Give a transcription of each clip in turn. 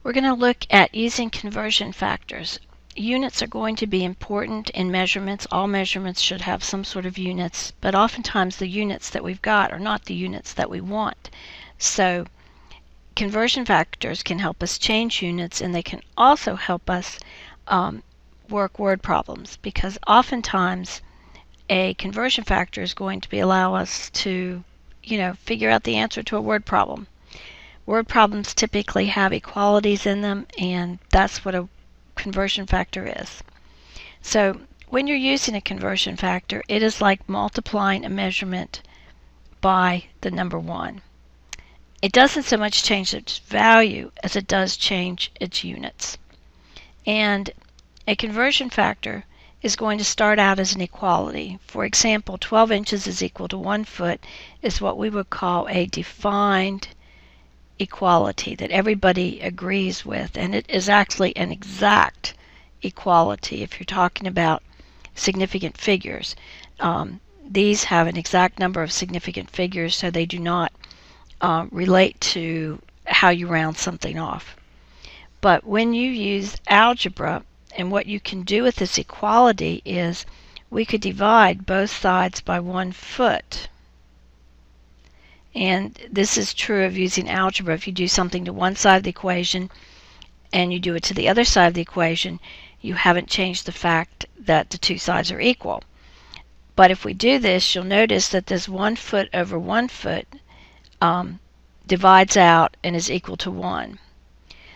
We're going to look at using conversion factors. Units are going to be important in measurements. All measurements should have some sort of units, but oftentimes the units that we've got are not the units that we want. So conversion factors can help us change units, and they can also help us work word problems, because oftentimes a conversion factor is going to allow us to figure out the answer to a word problem. Word problems typically have equalities in them, and that's what a conversion factor is. So when you're using a conversion factor, it is like multiplying a measurement by the number 1. It doesn't so much change its value as it does change its units. And a conversion factor is going to start out as an equality. For example, 12 inches is equal to 1 foot is what we would call a defined equality that everybody agrees with, and it is actually an exact equality if you're talking about significant figures. These have an exact number of significant figures, so they do not relate to how you round something off. But when you use algebra, and what you can do with this equality is we could divide both sides by 1 foot. And this is true of using algebra. If you do something to one side of the equation and you do it to the other side of the equation, you haven't changed the fact that the two sides are equal. But if we do this, you'll notice that this 1 foot over 1 foot divides out and is equal to 1.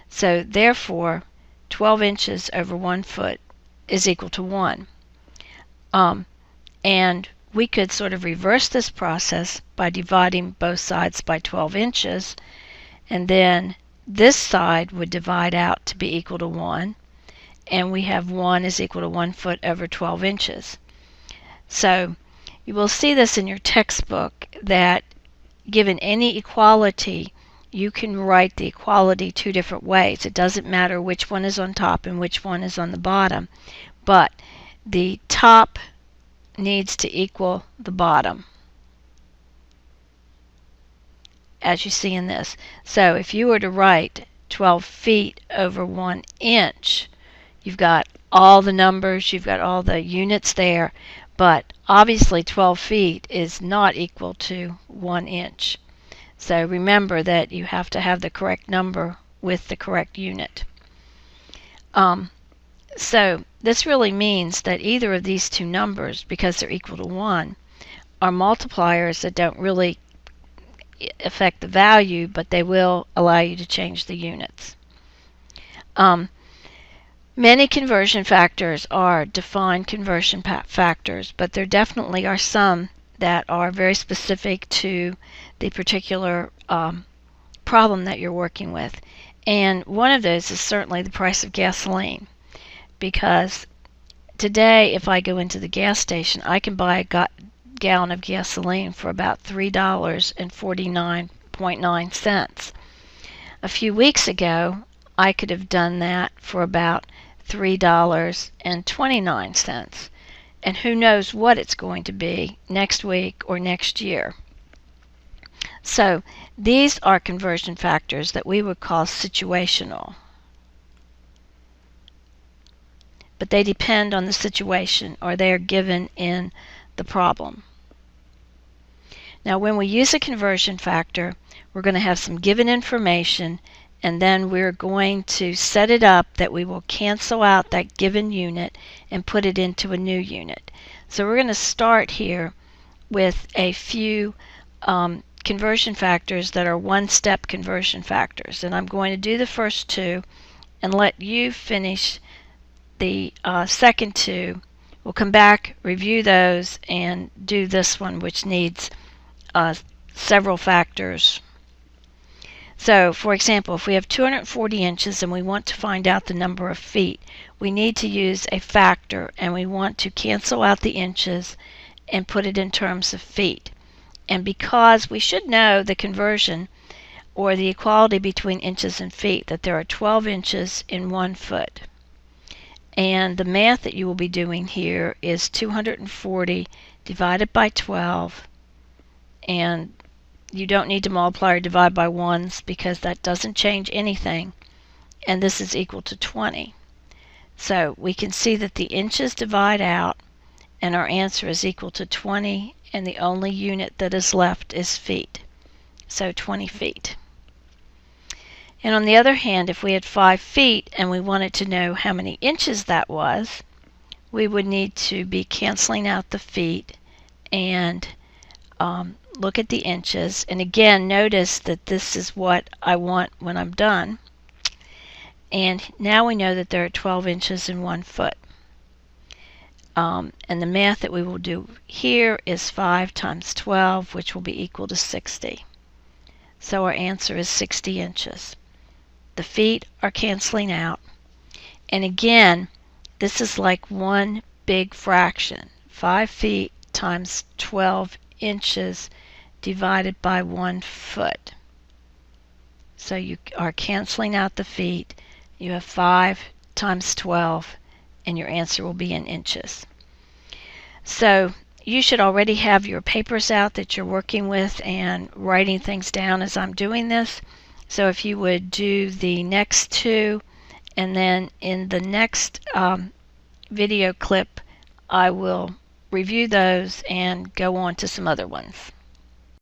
So therefore, 12 inches over 1 foot is equal to 1. And we could sort of reverse this process by dividing both sides by 12 inches, and then this side would divide out to be equal to 1, and we have 1 is equal to 1 foot over 12 inches. So you will see this in your textbook that given any equality, you can write the equality two different ways. It doesn't matter which one is on top and which one is on the bottom, but the top needs to equal the bottom, as you see in this. So if you were to write 12 feet over 1 inch, you've got all the numbers, you've got all the units there, but obviously 12 feet is not equal to 1 inch. So remember that you have to have the correct number with the correct unit. So this really means that either of these two numbers, because they're equal to 1, are multipliers that don't really affect the value, but they will allow you to change the units. Many conversion factors are defined conversion factors, but there definitely are some that are very specific to the particular problem that you're working with. And one of those is certainly the price of gasoline, because today if I go into the gas station, I can buy a gallon of gasoline for about $3.49.9. A few weeks ago, I could have done that for about $3.29. And who knows what it's going to be next week or next year. So these are conversion factors that we would call situational. But they depend on the situation, or they are given in the problem. Now when we use a conversion factor, we're going to have some given information, and then we're going to set it up that we will cancel out that given unit and put it into a new unit. So we're going to start here with a few conversion factors that are one-step conversion factors. And I'm going to do the first two and let you finish the second two. We'll come back, review those, and do this one, which needs several factors. So, for example, if we have 240 inches and we want to find out the number of feet, we need to use a factor, and we want to cancel out the inches and put it in terms of feet. And because we should know the conversion or the equality between inches and feet, that there are 12 inches in 1 foot. And the math that you will be doing here is 240 divided by 12, and you don't need to multiply or divide by ones because that doesn't change anything. and this is equal to 20. So we can see that the inches divide out, and our answer is equal to 20, and the only unit that is left is feet. So 20 feet. And on the other hand, if we had 5 feet and we wanted to know how many inches that was, we would need to be canceling out the feet and look at the inches. And again, notice that this is what I want when I'm done. And now we know that there are 12 inches in 1 foot. And the math that we will do here is 5 times 12, which will be equal to 60. So our answer is 60 inches. The feet are canceling out. And again, this is like one big fraction. 5 feet times 12 inches divided by 1 foot. So you are canceling out the feet. You have 5 times 12, and your answer will be in inches. So you should already have your papers out that you're working with and writing things down as I'm doing this. So if you would do the next two, and then in the next video clip I will review those and go on to some other ones.